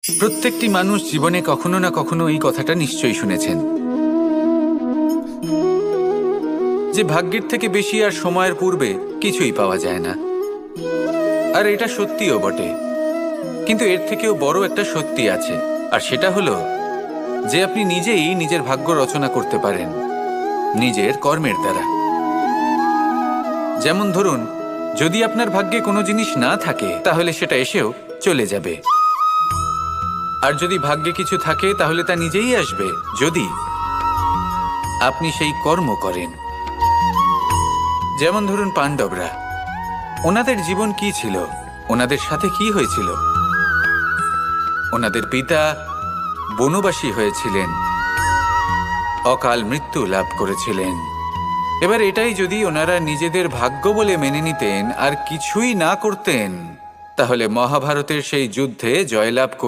প্রত্যেকটি মানুষ জীবনে কখনো না কখনো এই কথাটা নিশ্চয়ই শুনেছেন যে ভাগ্যের থেকে বেশি আর সময়ের পূর্বে কিছুই পাওয়া যায় না। আর এটা সত্যিও বটে, কিন্তু এর থেকেও বড় একটা সত্যি আছে, আর সেটা হলো যে আপনি নিজেই নিজের ভাগ্য রচনা করতে পারেন নিজের কর্মের দ্বারা। যেমন ধরুন, যদি আপনার ভাগ্যে কোনো জিনিস না থাকে তাহলে সেটা এসেও চলে যাবে, আর যদি ভাগ্যে কিছু থাকে তাহলে তা নিজেই আসবে যদি আপনি সেই কর্ম করেন। যেমন ধরুন পাণ্ডবরা, ওনাদের জীবন কি ছিল, ওনাদের সাথে কি হয়েছিল? ওনাদের পিতা বনবাসী হয়েছিলেন, অকাল মৃত্যু লাভ করেছিলেন। এবার এটাই যদি ওনারা নিজেদের ভাগ্য বলে মেনে নিতেন আর কিছুই না করতেন, তাহলে মহাভারতের সেই যুদ্ধে জয়লাভ করে